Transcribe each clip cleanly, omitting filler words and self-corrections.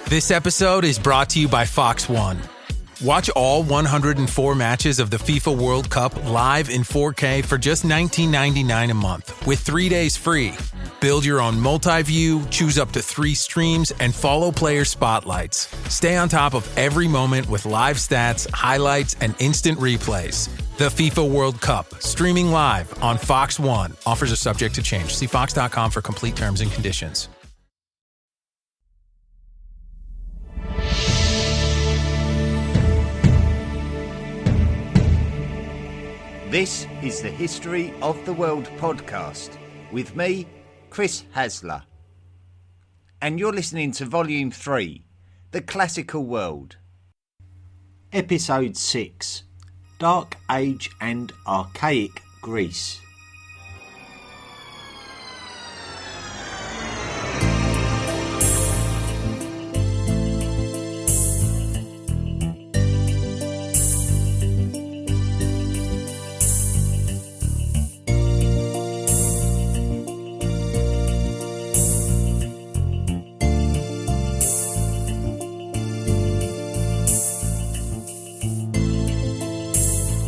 This episode is brought to you by Fox One. Watch all 104 matches of the FIFA World Cup live in 4K for just $19.99 a month with 3 days free. Build your own multi-view, choose up to 3 streams, and follow player spotlights. Stay on top of every moment with live stats, highlights, and instant replays. The FIFA World Cup, streaming live on Fox One. Offers are subject to change. See fox.com for complete terms and conditions. This is the History of the World podcast with me, Chris Hasler. And you're listening to Volume 3, The Classical World. Episode 6, Dark Age and Archaic Greece.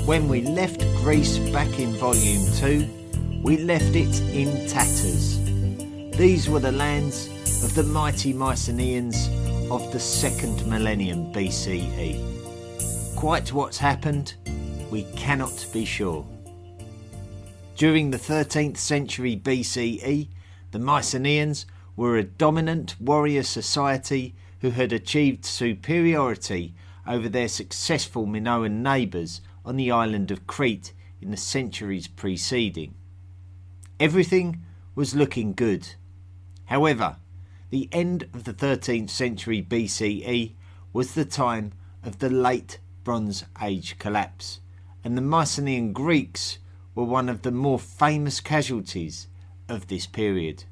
When we left Greece back in Volume 2, we left it in tatters. These were the lands of the mighty Mycenaeans of the 2nd millennium BCE. Quite what's happened, we cannot be sure. During the 13th century BCE, the Mycenaeans were a dominant warrior society who had achieved superiority over their successful Minoan neighbours on the island of Crete in the centuries preceding. Everything was looking good. However, the end of the 13th century BCE was the time of the late Bronze Age collapse, and the Mycenaean Greeks were one of the more famous casualties of this period.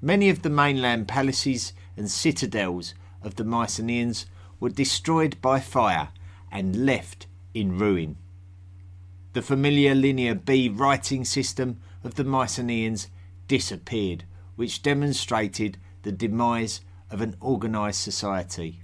Many of the mainland palaces and citadels of the Mycenaeans were destroyed by fire and left in ruin. The familiar Linear B writing system of the Mycenaeans disappeared, which demonstrated the demise of an organised society.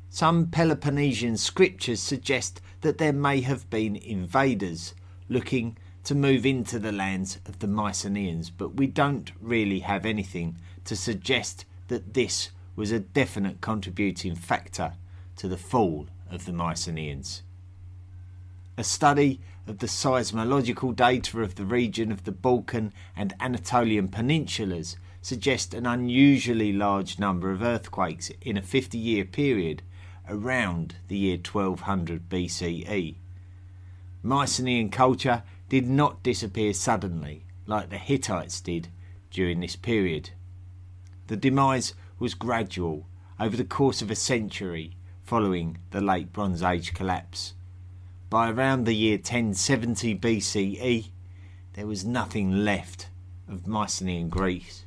Some Peloponnesian scriptures suggest that there may have been invaders looking to move into the lands of the Mycenaeans, but we don't really have anything to suggest that this was a definite contributing factor to the fall of the Mycenaeans. A study of the seismological data of the region of the Balkan and Anatolian peninsulas suggests an unusually large number of earthquakes in a 50-year period around the year 1200 BCE. Mycenaean culture did not disappear suddenly like the Hittites did during this period. The demise was gradual over the course of a century following the late Bronze Age collapse. By around the year 1070 BCE, there was nothing left of Mycenaean Greece.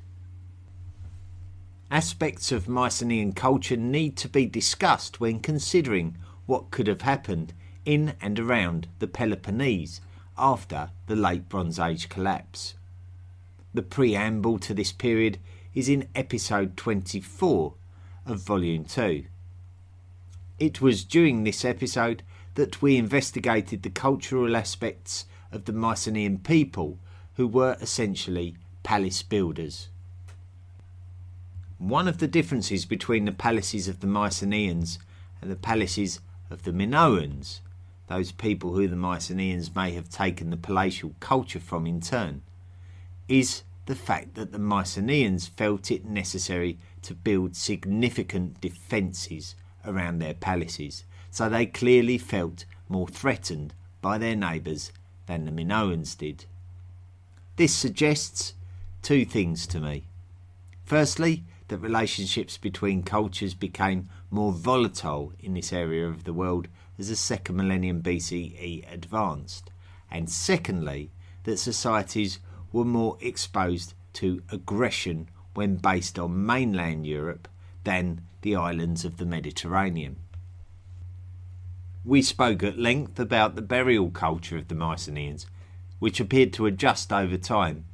Aspects of Mycenaean culture need to be discussed when considering what could have happened in and around the Peloponnese after the late Bronze Age collapse. The preamble to this period is in episode 24 of Volume 2. It was during this episode that we investigated the cultural aspects of the Mycenaean people, who were essentially palace builders. One of the differences between the palaces of the Mycenaeans and the palaces of the Minoans, those people who the Mycenaeans may have taken the palatial culture from in turn, is the fact that the Mycenaeans felt it necessary to build significant defences around their palaces, so they clearly felt more threatened by their neighbours than the Minoans did. This suggests two things to me. Firstly, that relationships between cultures became more volatile in this area of the world as the 2nd millennium BCE advanced, and secondly, that societies were more exposed to aggression when based on mainland Europe than the islands of the Mediterranean. We spoke at length about the burial culture of the Mycenaeans, which appeared to adjust over time,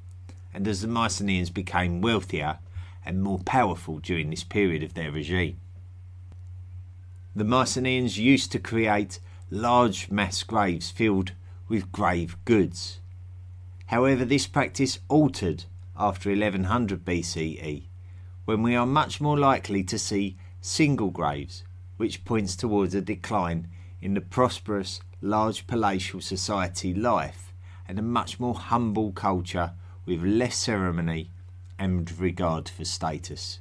and as the Mycenaeans became wealthier and more powerful during this period of their regime. The Mycenaeans used to create large mass graves filled with grave goods. However, this practice altered after 1100 BCE, when we are much more likely to see single graves, which points towards a decline in the prosperous large palatial society life and a much more humble culture with less ceremony and regard for status.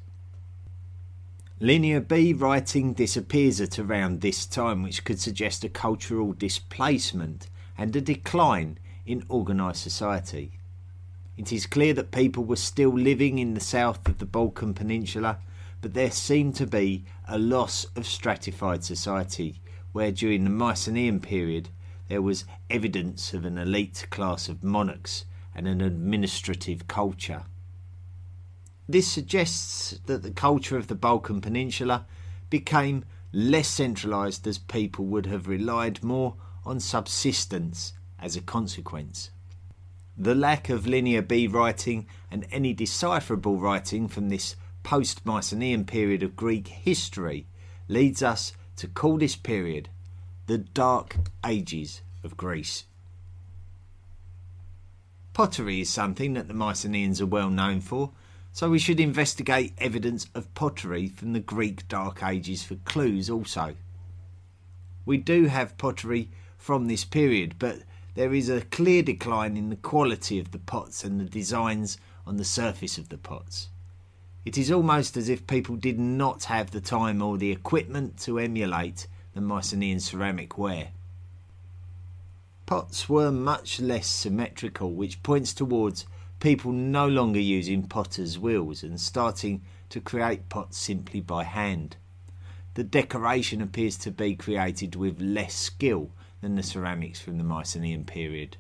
Linear B writing disappears at around this time, which could suggest a cultural displacement and a decline in organised society. It is clear that people were still living in the south of the Balkan Peninsula, but there seemed to be a loss of stratified society, where during the Mycenaean period there was evidence of an elite class of monarchs and an administrative culture. This suggests that the culture of the Balkan Peninsula became less centralised, as people would have relied more on subsistence as a consequence. The lack of linear B writing and any decipherable writing from this post-Mycenaean period of Greek history leads us to call this period the Dark Ages of Greece. Pottery is something that the Mycenaeans are well known for, so we should investigate evidence of pottery from the Greek Dark Ages for clues also. We do have pottery from this period, but there is a clear decline in the quality of the pots and the designs on the surface of the pots. It is almost as if people did not have the time or the equipment to emulate the Mycenaean ceramic ware. Pots were much less symmetrical, which points towards people no longer using potter's wheels and starting to create pots simply by hand. The decoration appears to be created with less skill than the ceramics from the Mycenaean period.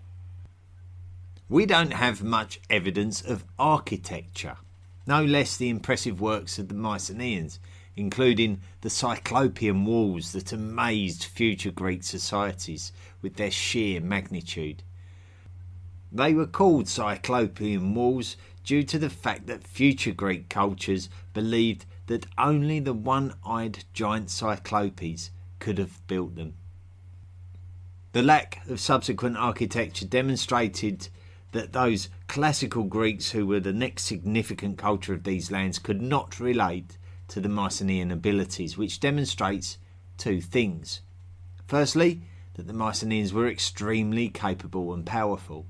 We don't have much evidence of architecture, no less the impressive works of the Mycenaeans, including the Cyclopean walls that amazed future Greek societies with their sheer magnitude. They were called Cyclopean walls due to the fact that future Greek cultures believed that only the one-eyed giant Cyclopes could have built them. The lack of subsequent architecture demonstrated that those classical Greeks who were the next significant culture of these lands could not relate to the Mycenaean abilities, which demonstrates two things. Firstly, that the Mycenaeans were extremely capable and powerful.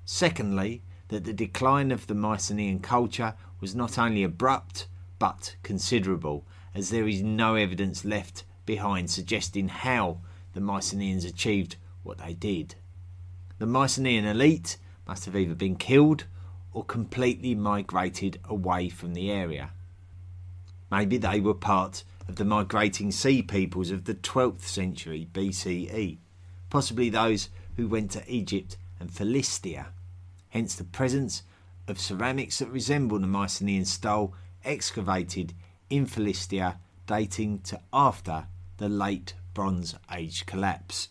Secondly, that the decline of the Mycenaean culture was not only abrupt but considerable, as there is no evidence left behind suggesting how the Mycenaeans achieved what they did. The Mycenaean elite must have either been killed or completely migrated away from the area. Maybe they were part of the migrating sea peoples of the 12th century BCE, possibly those who went to Egypt and Philistia, hence the presence of ceramics that resemble the Mycenaean style excavated in Philistia dating to after the late Bronze Age collapse.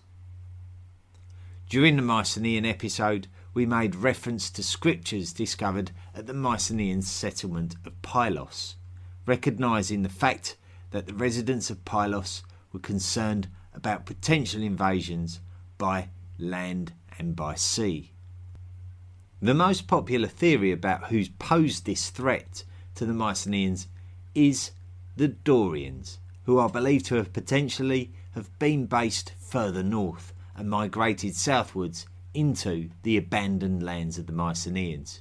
During the Mycenaean episode, we made reference to scriptures discovered at the Mycenaean settlement of Pylos, recognising the fact that the residents of Pylos were concerned about potential invasions by land and by sea. The most popular theory about who posed this threat to the Mycenaeans is the Dorians, who are believed to have potentially have been based further north and migrated southwards into the abandoned lands of the Mycenaeans.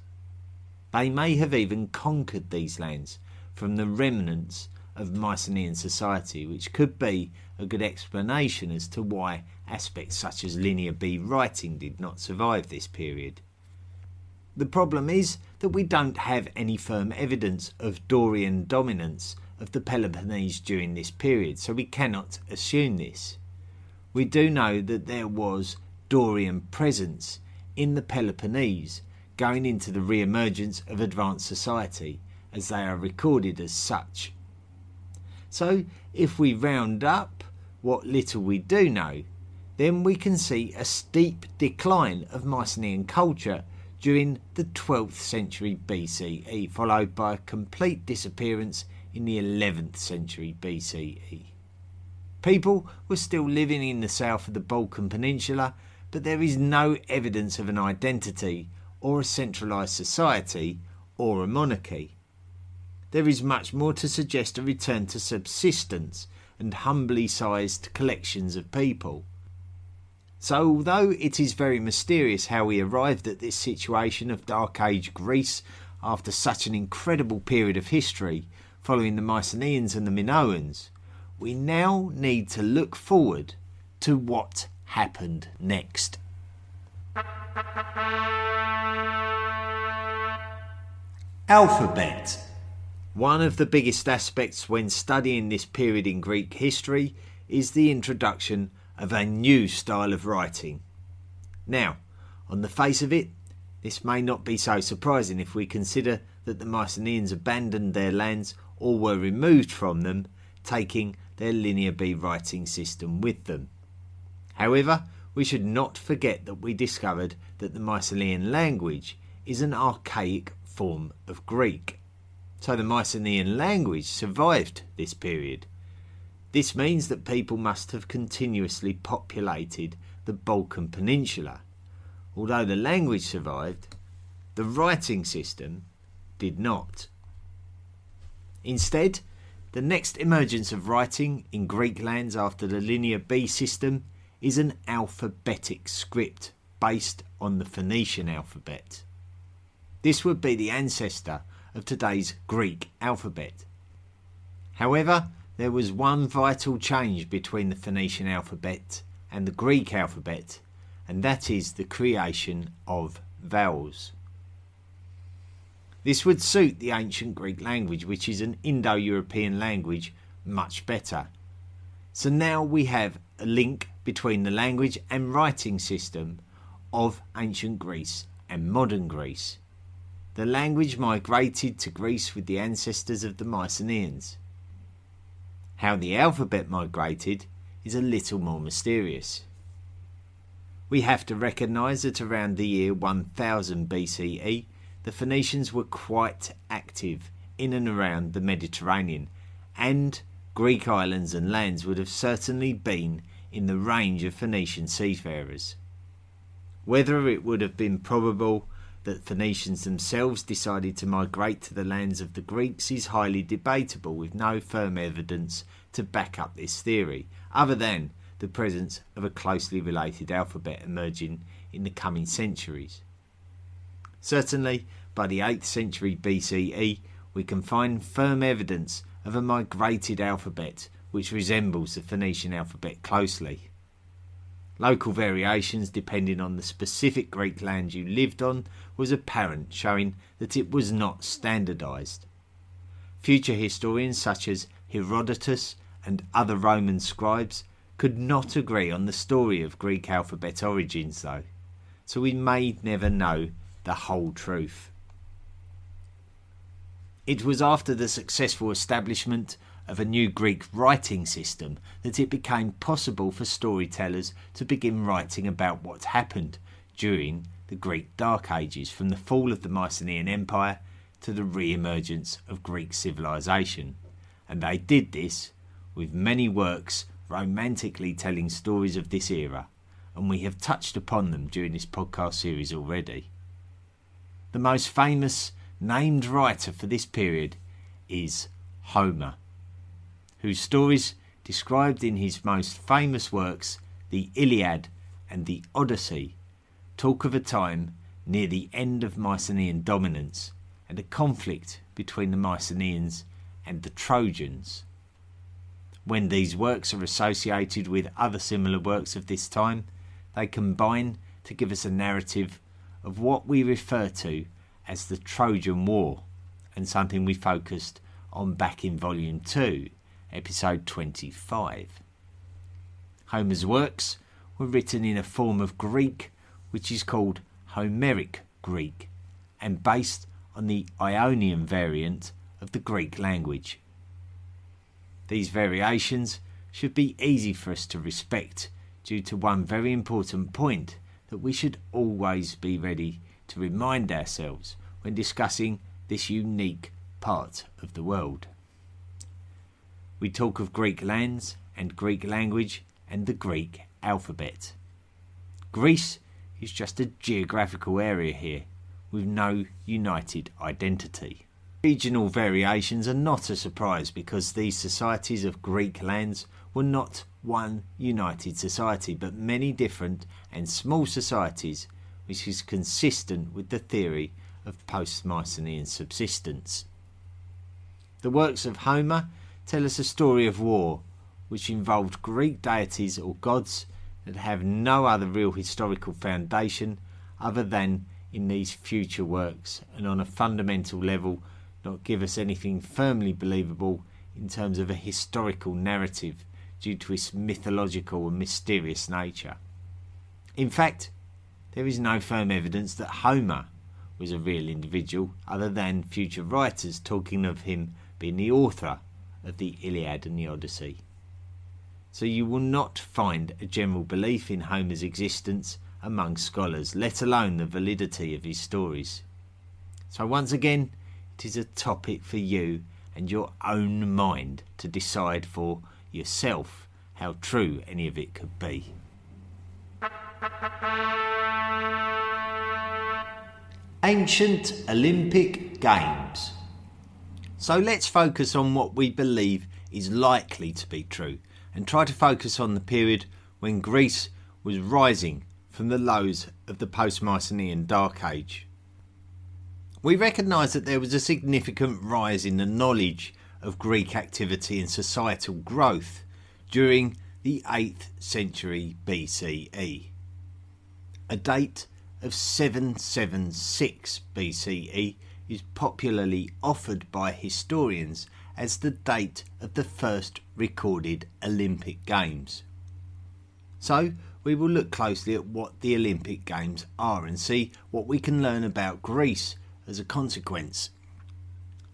They may have even conquered these lands from the remnants of Mycenaean society, which could be a good explanation as to why aspects such as Linear B writing did not survive this period. The problem is that we don't have any firm evidence of Dorian dominance of the Peloponnese during this period, so we cannot assume this. We do know that there was Dorian presence in the Peloponnese going into the re-emergence of advanced society, as they are recorded as such. So if we round up what little we do know, then we can see a steep decline of Mycenaean culture during the 12th century BCE, followed by a complete disappearance in the 11th century BCE. People were still living in the south of the Balkan Peninsula, but there is no evidence of an identity or a centralised society or a monarchy. There is much more to suggest a return to subsistence and humbly sized collections of people. So although it is very mysterious how we arrived at this situation of Dark Age Greece after such an incredible period of history following the Mycenaeans and the Minoans, we now need to look forward to what happened next. Alphabet. One of the biggest aspects when studying this period in Greek history is the introduction of a new style of writing. Now, on the face of it, this may not be so surprising if we consider that the Mycenaeans abandoned their lands or were removed from them, taking their Linear B writing system with them. However, we should not forget that we discovered that the Mycenaean language is an archaic form of Greek. So the Mycenaean language survived this period. This means that people must have continuously populated the Balkan Peninsula. Although the language survived, the writing system did not. Instead, the next emergence of writing in Greek lands after the Linear B system is an alphabetic script based on the Phoenician alphabet. This would be the ancestor of today's Greek alphabet. However, there was one vital change between the Phoenician alphabet and the Greek alphabet, and that is the creation of vowels. This would suit the ancient Greek language, which is an Indo-European language, much better. So now we have a link between the language and writing system of ancient Greece and modern Greece. The language migrated to Greece with the ancestors of the Mycenaeans. How the alphabet migrated is a little more mysterious. We have to recognise that around the year 1000 BCE, the Phoenicians were quite active in and around the Mediterranean, and Greek islands and lands would have certainly been in the range of Phoenician seafarers. Whether it would have been probable that Phoenicians themselves decided to migrate to the lands of the Greeks is highly debatable, with no firm evidence to back up this theory, other than the presence of a closely related alphabet emerging in the coming centuries. Certainly, by the 8th century BCE, we can find firm evidence of a migrated alphabet which resembles the Phoenician alphabet closely. Local variations depending on the specific Greek land you lived on was apparent, showing that it was not standardised. Future historians such as Herodotus and other Roman scribes could not agree on the story of Greek alphabet origins though, so we may never know the whole truth. It was after the successful establishment of a new Greek writing system that it became possible for storytellers to begin writing about what happened during the Greek Dark Ages, from the fall of the Mycenaean Empire to the re-emergence of Greek civilization. And they did this with many works romantically telling stories of this era, and we have touched upon them during this podcast series already. The most famous named writer for this period is Homer, whose stories, described in his most famous works, the Iliad and the Odyssey, talk of a time near the end of Mycenaean dominance and a conflict between the Mycenaeans and the Trojans. When these works are associated with other similar works of this time, they combine to give us a narrative of what we refer to as the Trojan War, and something we focused on back in Volume 2, Episode 25. Homer's works were written in a form of Greek which is called Homeric Greek, and based on the Ionian variant of the Greek language. These variations should be easy for us to respect due to one very important point, that we should always be ready to remind ourselves when discussing this unique part of the world. We talk of Greek lands and Greek language and the Greek alphabet. Greece is just a geographical area here with no united identity. Regional variations are not a surprise because these societies of Greek lands were not one united society but many different and small societies, which is consistent with the theory of post-Mycenaean subsistence. The works of Homer tell us a story of war which involved Greek deities or gods that have no other real historical foundation other than in these future works, and on a fundamental level not give us anything firmly believable in terms of a historical narrative due to its mythological and mysterious nature. In fact, there is no firm evidence that Homer was a real individual other than future writers talking of him being the author of the Iliad and the Odyssey. So you will not find a general belief in Homer's existence among scholars, let alone the validity of his stories. So once again, it is a topic for you and your own mind to decide for yourself how true any of it could be. Ancient Olympic Games. So let's focus on what we believe is likely to be true and try to focus on the period when Greece was rising from the lows of the post-Mycenaean Dark Age. We recognise that there was a significant rise in the knowledge of Greek activity and societal growth during the 8th century BCE. A date of 776 BCE is popularly offered by historians as the date of the first recorded Olympic Games. So we will look closely at what the Olympic Games are and see what we can learn about Greece as a consequence.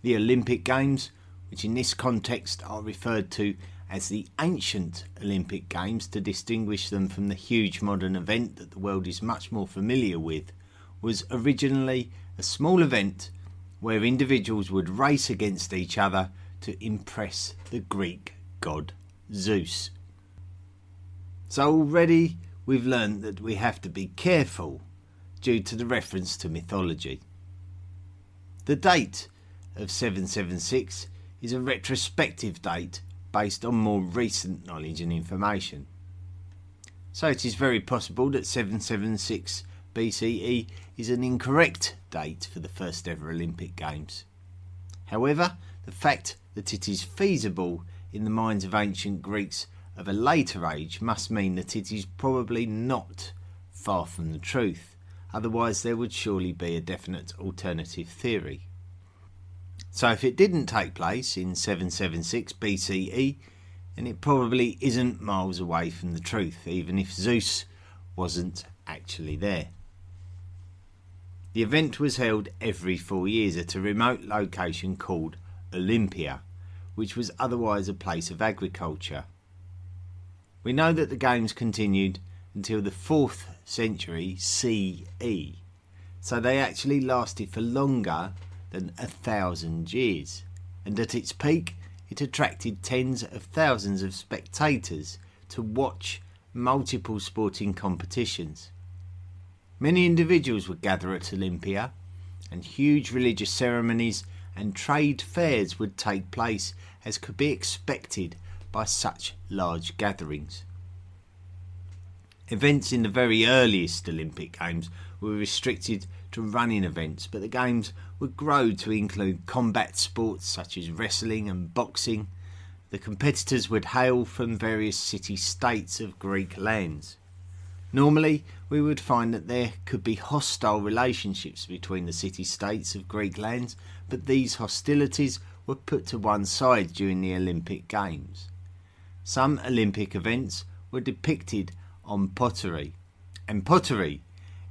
The Olympic Games, which in this context are referred to as the ancient Olympic Games to distinguish them from the huge modern event that the world is much more familiar with, was originally a small event where individuals would race against each other to impress the Greek god Zeus. So already we've learned that we have to be careful due to the reference to mythology. The date of 776 is a retrospective date based on more recent knowledge and information. So it is very possible that 776 BCE is an incorrect date for the first ever Olympic Games. However, the fact that it is feasible in the minds of ancient Greeks of a later age must mean that it is probably not far from the truth, otherwise there would surely be a definite alternative theory. So if it didn't take place in 776 BCE, then it probably isn't miles away from the truth, even if Zeus wasn't actually there. The event was held every 4 years at a remote location called Olympia, which was otherwise a place of agriculture. We know that the games continued until the 4th century CE, so they actually lasted for longer than 1,000 years, and at its peak it attracted tens of thousands of spectators to watch multiple sporting competitions. Many individuals would gather at Olympia, and huge religious ceremonies and trade fairs would take place, as could be expected by such large gatherings. Events in the very earliest Olympic Games were restricted to running events, but the Games would grow to include combat sports such as wrestling and boxing. The competitors would hail from various city-states of Greek lands. Normally, we would find that there could be hostile relationships between the city-states of Greek lands, but these hostilities were put to one side during the Olympic Games. Some Olympic events were depicted on pottery, and pottery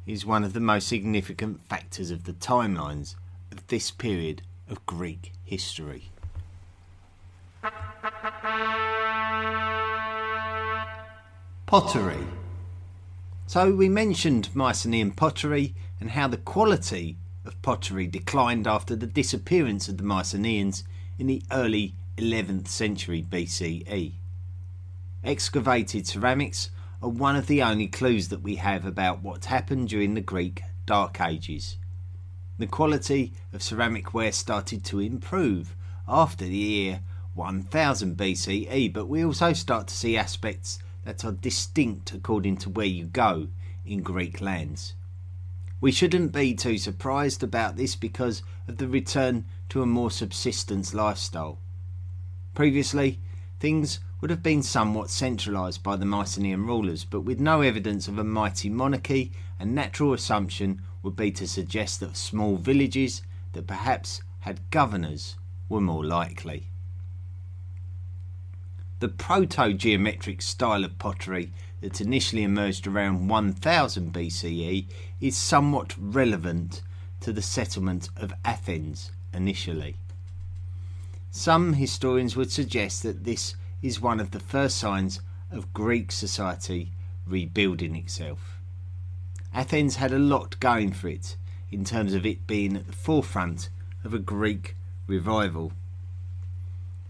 is one of the most significant factors of the timelines of this period of Greek history. Pottery. So we mentioned Mycenaean pottery and how the quality of pottery declined after the disappearance of the Mycenaeans in the early 11th century BCE. Excavated ceramics are one of the only clues that we have about what happened during the Greek Dark Ages. The quality of ceramic ware started to improve after the year 1000 BCE, but we also start to see aspects that are distinct according to where you go in Greek lands. We shouldn't be too surprised about this because of the return to a more subsistence lifestyle. Previously, things would have been somewhat centralised by the Mycenaean rulers, but with no evidence of a mighty monarchy, a natural assumption would be to suggest that small villages that perhaps had governors were more likely. The proto-geometric style of pottery that initially emerged around 1000 BCE is somewhat relevant to the settlement of Athens initially. Some historians would suggest that this is one of the first signs of Greek society rebuilding itself. Athens had a lot going for it in terms of it being at the forefront of a Greek revival.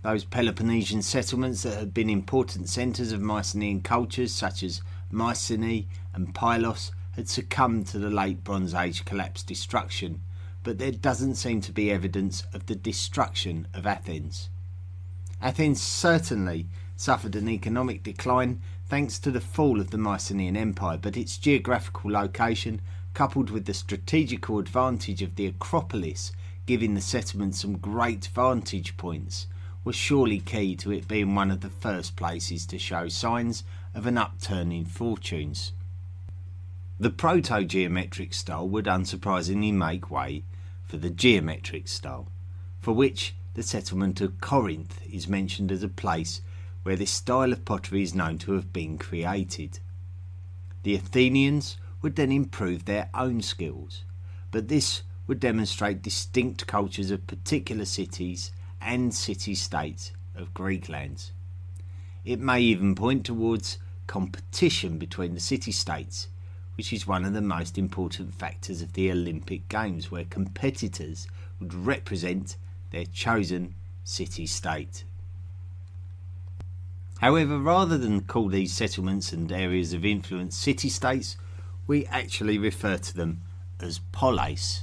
Those Peloponnesian settlements that had been important centres of Mycenaean cultures such as Mycenae and Poleis had succumbed to the late Bronze Age collapse destruction, but there doesn't seem to be evidence of the destruction of Athens. Athens certainly suffered an economic decline thanks to the fall of the Mycenaean Empire, but its geographical location, coupled with the strategical advantage of the Acropolis giving the settlement some great vantage points, was surely key to it being one of the first places to show signs of an upturn in fortunes. The proto-geometric style would unsurprisingly make way for the geometric style, for which the settlement of Corinth is mentioned as a place where this style of pottery is known to have been created. The Athenians would then improve their own skills, but this would demonstrate distinct cultures of particular cities and city-states of Greek lands. It may even point towards competition between the city-states, which is one of the most important factors of the Olympic Games, where competitors would represent their chosen city-state. However, rather than call these settlements and areas of influence city-states, we actually refer to them as poleis.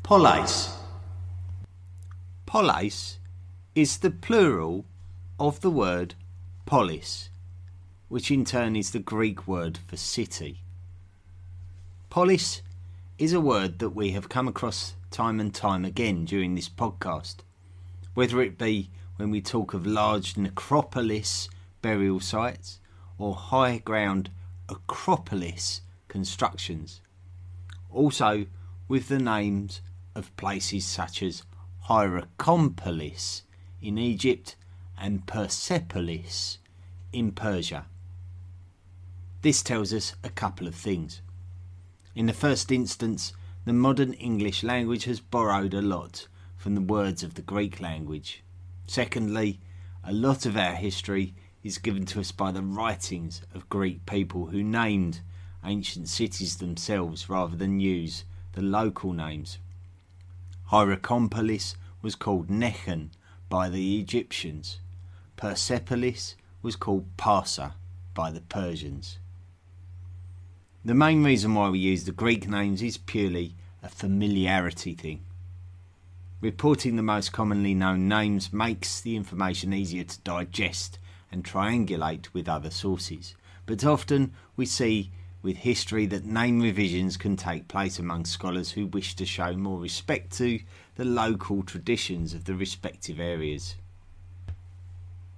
Poleis. Poleis is the plural of the word polis, which in turn is the Greek word for city. Polis is a word that we have come across time and time again during this podcast, whether it be when we talk of large necropolis burial sites or high ground acropolis constructions. Also with the names of places such as Hierakonpolis in Egypt and Persepolis in Persia. This tells us a couple of things. In the first instance, the modern English language has borrowed a lot from the words of the Greek language. Secondly, a lot of our history is given to us by the writings of Greek people who named ancient cities themselves rather than use the local names. Hierakonpolis was called Nechan by the Egyptians. Persepolis was called Parsa by the Persians. The main reason why we use the Greek names is purely a familiarity thing. Reporting the most commonly known names makes the information easier to digest and triangulate with other sources, but often we see with history that name revisions can take place among scholars who wish to show more respect to the local traditions of the respective areas.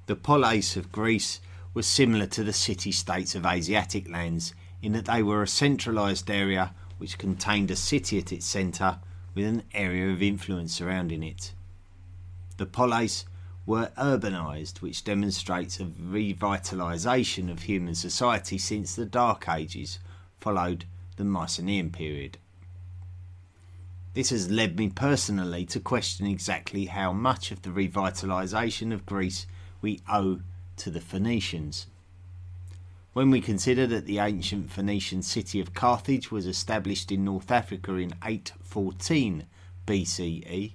The poleis of Greece was similar to the city-states of Asiatic lands in that they were a centralised area which contained a city at its centre with an area of influence surrounding it. The poleis were urbanised, which demonstrates a revitalisation of human society since the Dark Ages followed the Mycenaean period. This has led me personally to question exactly how much of the revitalisation of Greece we owe to the Phoenicians. When we consider that the ancient Phoenician city of Carthage was established in North Africa in 814 BCE,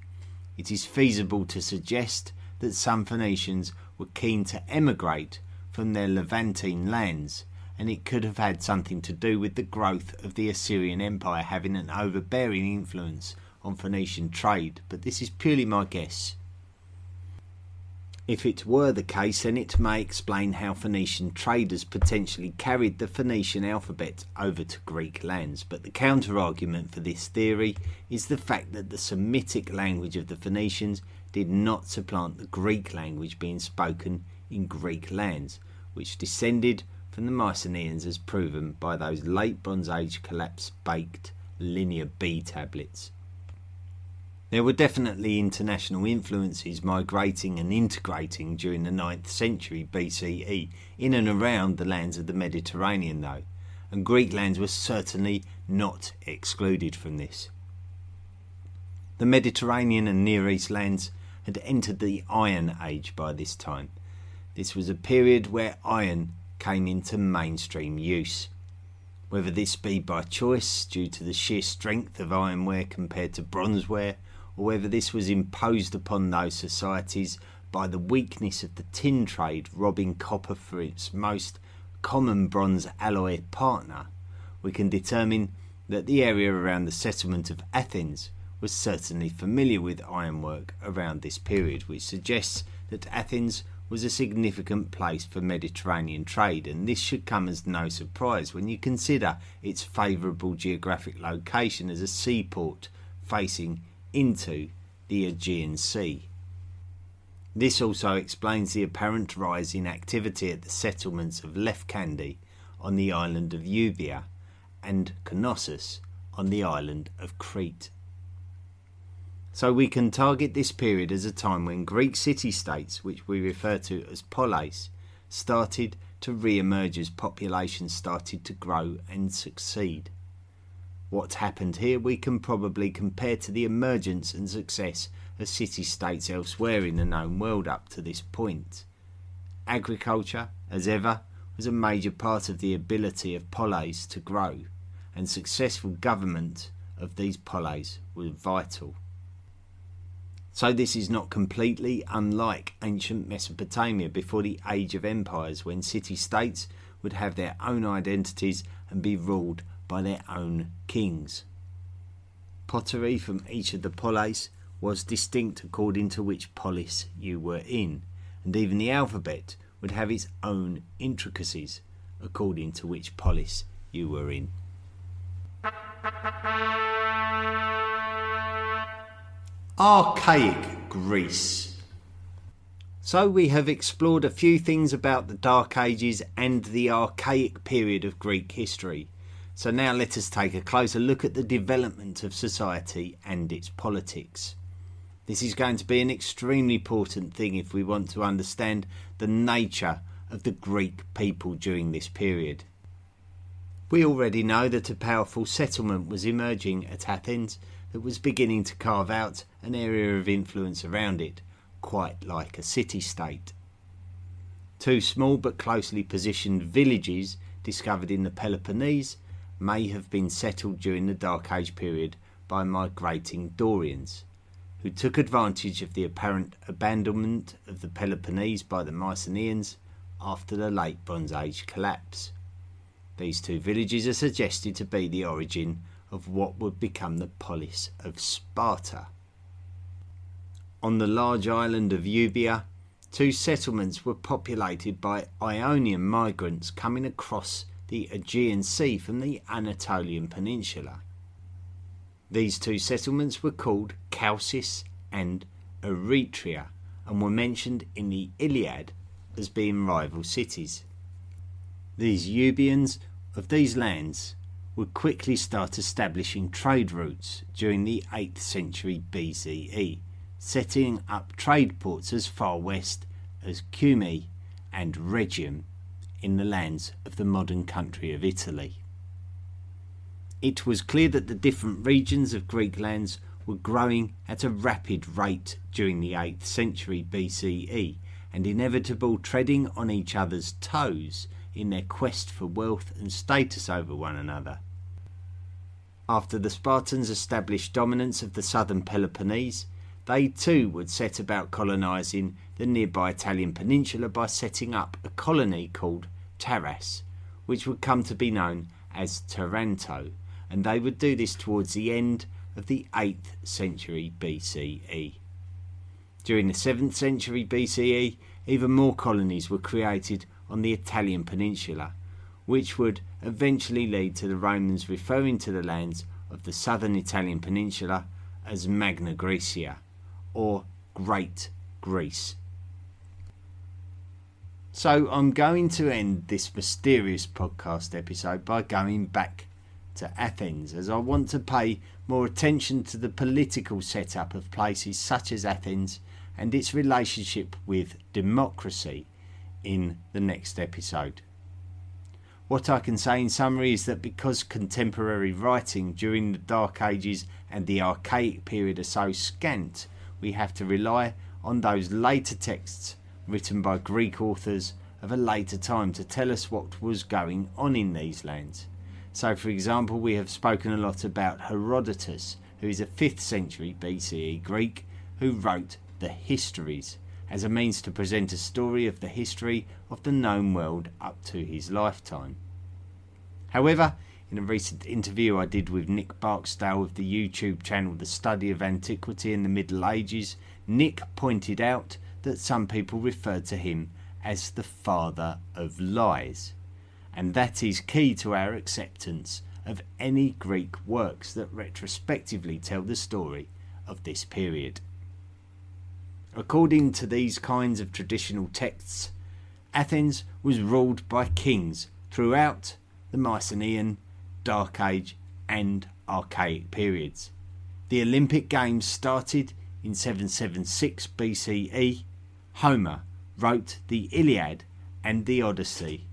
it is feasible to suggest that some Phoenicians were keen to emigrate from their Levantine lands, and it could have had something to do with the growth of the Assyrian Empire having an overbearing influence on Phoenician trade, but this is purely my guess. If it were the case, then it may explain how Phoenician traders potentially carried the Phoenician alphabet over to Greek lands, but the counter-argument for this theory is the fact that the Semitic language of the Phoenicians did not supplant the Greek language being spoken in Greek lands, which descended from the Mycenaeans as proven by those late Bronze Age collapse-baked Linear B tablets. There were definitely international influences migrating and integrating during the 9th century BCE in and around the lands of the Mediterranean though, and Greek lands were certainly not excluded from this. The Mediterranean and Near East lands had entered the Iron Age by this time. This was a period where iron came into mainstream use. Whether this be by choice due to the sheer strength of ironware compared to bronzeware, or whether this was imposed upon those societies by the weakness of the tin trade robbing copper for its most common bronze alloy partner, we can determine that the area around the settlement of Athens was certainly familiar with ironwork around this period, which suggests that Athens was a significant place for Mediterranean trade, and this should come as no surprise when you consider its favourable geographic location as a seaport facing into the Aegean Sea. This also explains the apparent rise in activity at the settlements of Lefkandi on the island of Euboea and Knossos on the island of Crete. So we can target this period as a time when Greek city-states, which we refer to as poleis, started to re-emerge as populations started to grow and succeed. What happened here we can probably compare to the emergence and success of city-states elsewhere in the known world up to this point. Agriculture, as ever, was a major part of the ability of poleis to grow, and successful government of these poleis was vital. So this is not completely unlike ancient Mesopotamia before the Age of Empires, when city-states would have their own identities and be ruled by their own kings. Pottery from each of the poleis was distinct according to which polis you were in, and even the alphabet would have its own intricacies according to which polis you were in. Archaic Greece. So we have explored a few things about the Dark Ages and the archaic period of Greek history. So now let us take a closer look at the development of society and its politics. This is going to be an extremely important thing if we want to understand the nature of the Greek people during this period. We already know that a powerful settlement was emerging at Athens that was beginning to carve out an area of influence around it, quite like a city-state. Two small but closely positioned villages discovered in the Peloponnese may have been settled during the Dark Age period by migrating Dorians, who took advantage of the apparent abandonment of the Peloponnese by the Mycenaeans after the late Bronze Age collapse. These two villages are suggested to be the origin of what would become the polis of Sparta. On the large island of Euboea, two settlements were populated by Ionian migrants coming across the Aegean Sea from the Anatolian Peninsula. These two settlements were called Chalcis and Eretria and were mentioned in the Iliad as being rival cities. These Euboeans of these lands would quickly start establishing trade routes during the 8th century BCE, setting up trade ports as far west as Cumae and Rhegium in the lands of the modern country of Italy. It was clear that the different regions of Greek lands were growing at a rapid rate during the 8th century BCE, and inevitable treading on each other's toes in their quest for wealth and status over one another. After the Spartans established dominance of the southern Peloponnese, they too would set about colonising the nearby Italian peninsula by setting up a colony called Taras, which would come to be known as Taranto, and they would do this towards the end of the 8th century BCE. During the 7th century BCE, even more colonies were created on the Italian peninsula, which would eventually lead to the Romans referring to the lands of the southern Italian peninsula as Magna Graecia, or Great Greece. So I'm going to end this mysterious podcast episode by going back to Athens, as I want to pay more attention to the political setup of places such as Athens and its relationship with democracy in the next episode. What I can say in summary is that because contemporary writing during the Dark Ages and the Archaic period are so scant, we have to rely on those later texts written by Greek authors of a later time to tell us what was going on in these lands. So, for example, we have spoken a lot about Herodotus, who is a 5th century BCE Greek who wrote the Histories as a means to present a story of the history of the known world up to his lifetime. However, in a recent interview I did with Nick Barksdale of the YouTube channel The Study of Antiquity in the Middle Ages, Nick pointed out that some people referred to him as the father of lies, and that is key to our acceptance of any Greek works that retrospectively tell the story of this period. According to these kinds of traditional texts, Athens was ruled by kings throughout the Mycenaean, Dark Age and Archaic periods. The Olympic Games started in 776 BCE. Homer wrote the Iliad and the Odyssey,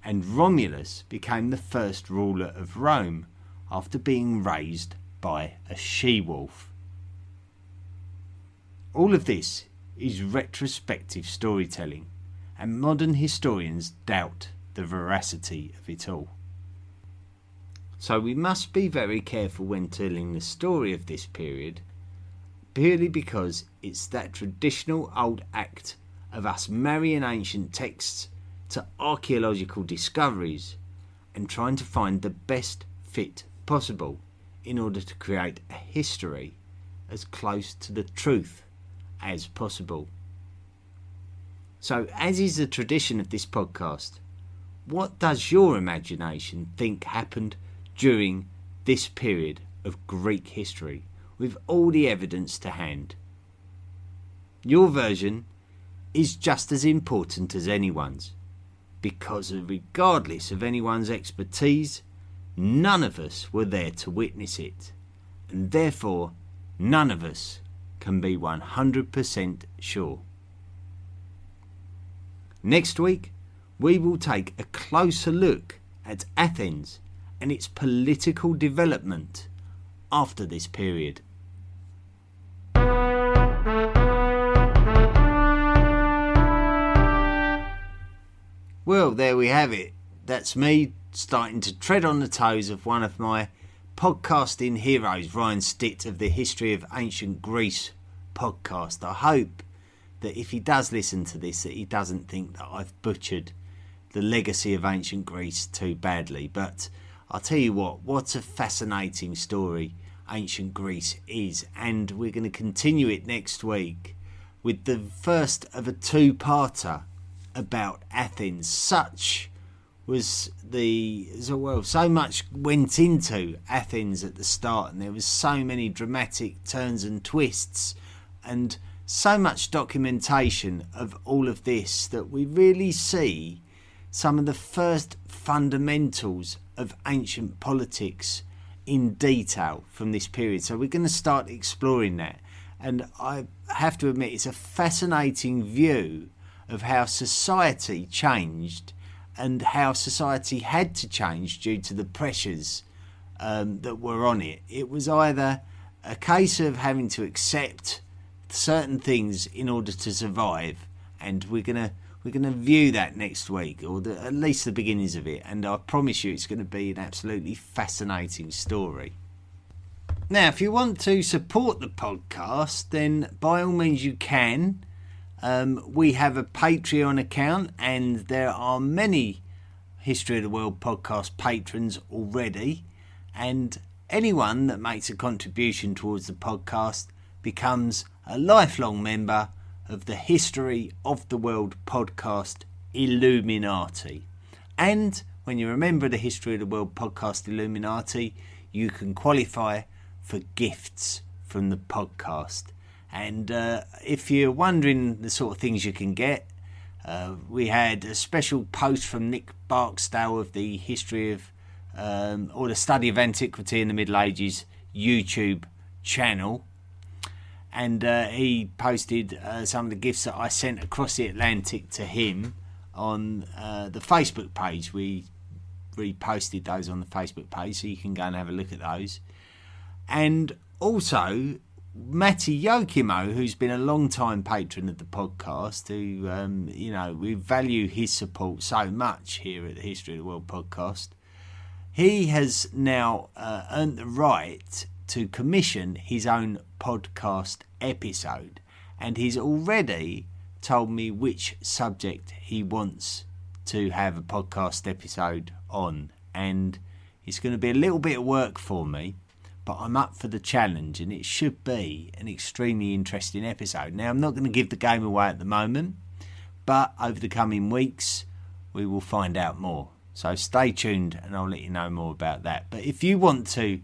and Romulus became the first ruler of Rome after being raised by a she-wolf. All of this is retrospective storytelling, and modern historians doubt the veracity of it all. So we must be very careful when telling the story of this period, purely because it's that traditional old act of us marrying ancient texts to archaeological discoveries and trying to find the best fit possible in order to create a history as close to the truth as possible. So, as is the tradition of this podcast, what does your imagination think happened during this period of Greek history with all the evidence to hand? Your version is just as important as anyone's, because regardless of anyone's expertise, none of us were there to witness it, and therefore none of us can be 100% sure. Next week, we will take a closer look at Athens and its political development after this period. Well, there we have it. That's me starting to tread on the toes of one of my podcasting heroes, Ryan Stitt of the History of Ancient Greece podcast. I hope that if he does listen to this, that he doesn't think that I've butchered the legacy of ancient Greece too badly. But I'll tell you what a fascinating story ancient Greece is, and we're going to continue it next week with the first of a two-parter about Athens. Such was so much went into Athens at the start, and there was so many dramatic turns and twists and so much documentation of all of this that we really see some of the first fundamentals of ancient politics in detail from this period. So we're going to start exploring that, and I have to admit it's a fascinating view of how society changed and how society had to change due to the pressures that were on it. It was either a case of having to accept certain things in order to survive, and we're gonna We're going to view that next week, or at least the beginnings of it, and I promise you it's going to be an absolutely fascinating story. Now, if you want to support the podcast, then by all means you can. We have a Patreon account, and there are many History of the World podcast patrons already, and anyone that makes a contribution towards the podcast becomes a lifelong member of the History of the World podcast Illuminati. And when you're a member of the History of the World podcast Illuminati, you can qualify for gifts from the podcast. And if you're wondering the sort of things you can get, we had a special post from Nick Barksdale of the History of or the Study of Antiquity in the Middle Ages YouTube channel, and he posted some of the gifts that I sent across the Atlantic to him on the Facebook page. We reposted those on the Facebook page, so you can go and have a look at those. And also Matty Yokimo, who's been a long time patron of the podcast, who we value his support so much here at the History of the World podcast. He has now earned the right to commission his own podcast episode, and he's already told me which subject he wants to have a podcast episode on, and it's going to be a little bit of work for me, but I'm up for the challenge, and it should be an extremely interesting episode. Now, I'm not going to give the game away at the moment, but over the coming weeks we will find out more, so stay tuned and I'll let you know more about that. But if you want to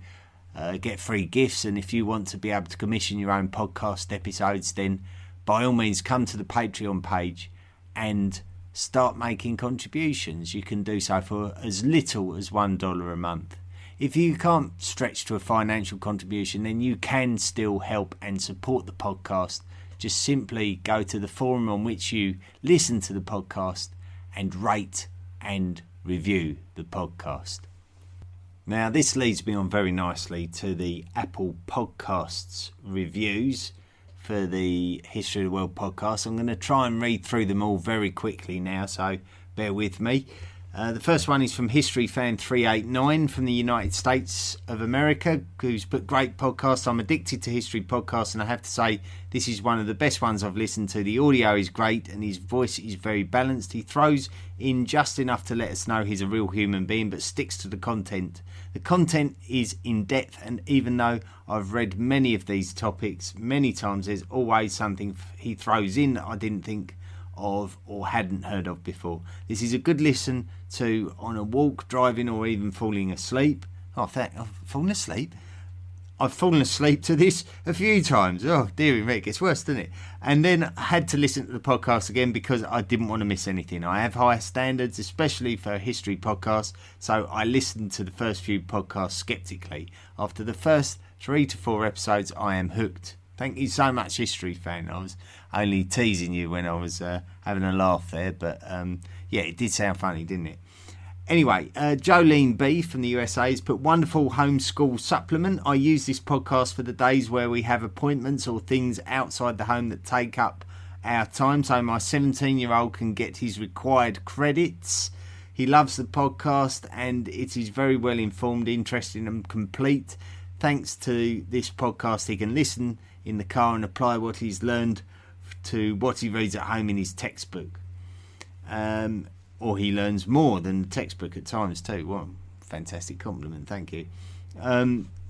get free gifts, and if you want to be able to commission your own podcast episodes, then by all means come to the Patreon page and start making contributions. You can do so for as little as $1 a month. If you can't stretch to a financial contribution, then you can still help and support the podcast. Just simply go to the forum on which you listen to the podcast and rate and review the podcast. Now, this leads me on very nicely to the Apple Podcasts reviews for the History of the World podcast. I'm going to try and read through them all very quickly now, so bear with me. The first one is from HistoryFan389 from the United States of America, who's put, great podcast. I'm addicted to history podcasts, and I have to say this is one of the best ones I've listened to. The audio is great and his voice is very balanced. He throws in just enough to let us know he's a real human being, but sticks to the content. The content is in depth, and even though I've read many of these topics many times, there's always something he throws in that I didn't think of or hadn't heard of before. This is a good listen to on a walk, driving, or even falling asleep. I've fallen asleep. I've fallen asleep to this a few times. Oh, dearie me, it gets worse, doesn't it? And then I had to listen to the podcast again because I didn't want to miss anything. I have high standards, especially for a history podcast, so I listened to the first few podcasts sceptically. After the first 3 to 4 episodes, I am hooked. Thank you so much, History Fan. I was only teasing you when I was having a laugh there, but yeah, it did sound funny, didn't it? Anyway, Jolene B from the USA has put, wonderful homeschool supplement. I use this podcast for the days where we have appointments or things outside the home that take up our time, so my 17-year-old can get his required credits. He loves the podcast, and it is very well informed, interesting and complete. Thanks to this podcast, he can listen in the car and apply what he's learned to what he reads at home in his textbook. Or he learns more than the textbook at times too. Well, fantastic compliment, thank you.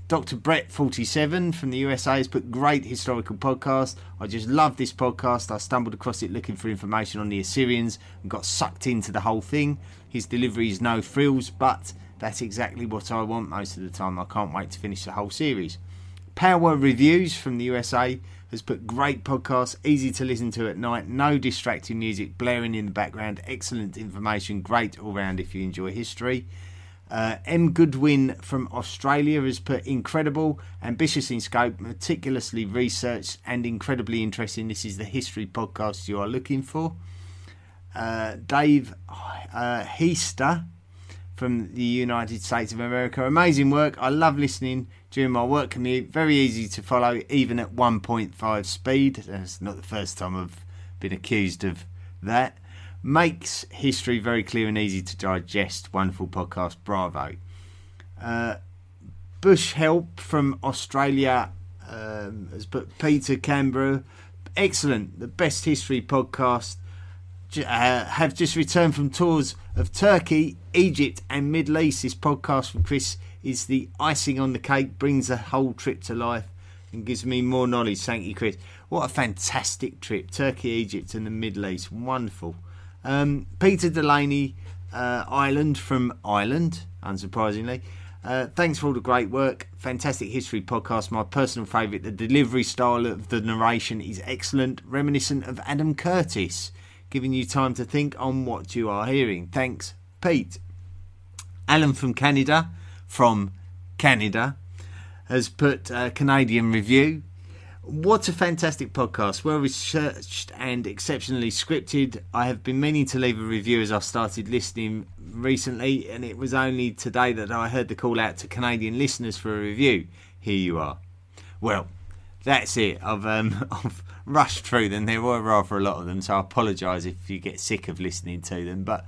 Dr. Brett 47 from the USA has put, great historical podcast. I just love this podcast. I stumbled across it looking for information on the Assyrians and got sucked into the whole thing. His delivery is no frills, but that's exactly what I want most of the time. I can't wait to finish the whole series. Power Reviews from the USA has put, great podcast, easy to listen to at night, no distracting music blaring in the background, excellent information, great all round if you enjoy history. M. Goodwin from Australia has put, incredible, ambitious in scope, meticulously researched and incredibly interesting. This is the history podcast you are looking for. Dave Heaster from the United States of America, amazing work. I love listening during my work commute. Very easy to follow, even at 1.5 speed. That's not the first time I've been accused of that. makes history very clear and easy to digest. Wonderful podcast, bravo. Bush Help from Australia has put Peter Canberra, excellent, the best history podcast. Have just returned from tours of Turkey, Egypt and Middle East. This podcast from Chris is the icing on the cake, brings the whole trip to life and gives me more knowledge. Thank you, Chris. What a fantastic trip. Turkey, Egypt and the Middle East. Wonderful. Peter Delaney, Ireland from Ireland, unsurprisingly. Thanks for all the great work. Fantastic history podcast. My personal favourite. The delivery style of the narration is excellent, reminiscent of Adam Curtis, giving you time to think on what you are hearing. Thanks, Pete. Alan from Canada, has put Canadian Review. What a fantastic podcast. Well researched and exceptionally scripted. I have been meaning to leave a review as I started listening recently, and it was only today that I heard the call out to Canadian listeners for a review. Here you are. Well, that's it. I've rushed through them. There were rather a lot of them, so I apologise if you get sick of listening to them. But,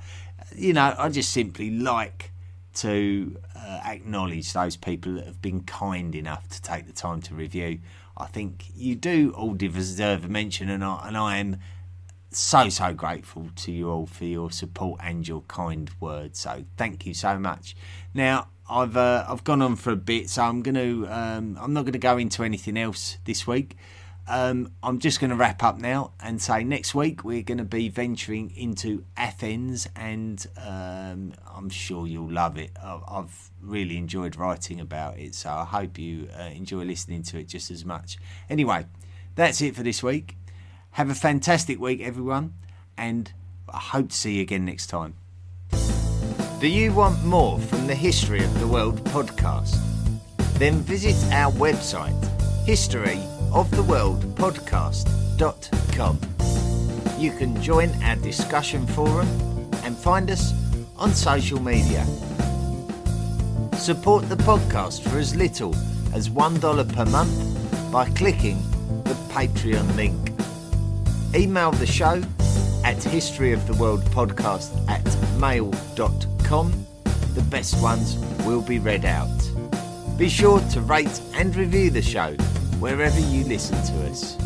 I just simply like to acknowledge those people that have been kind enough to take the time to review. I think you do all deserve a mention, and I am so grateful to you all for your support and your kind words. So thank you so much. Now, I've gone on for a bit, so I'm not gonna go into anything else this week. I'm just going to wrap up now and say next week we're going to be venturing into Athens, and I'm sure you'll love it. I've really enjoyed writing about it, so I hope you enjoy listening to it just as much. Anyway, that's it for this week. Have a fantastic week, everyone, and I hope to see you again next time. Do you want more from the History of the World podcast? Then visit our website, historyoftheworldpodcast.com. You can join our discussion forum and find us on social media. Support the podcast for as little as $1 per month by clicking the Patreon link. Email the show at historyoftheworldpodcast@mail.com. The best ones will be read out. Be sure to rate and review the show wherever you listen to us.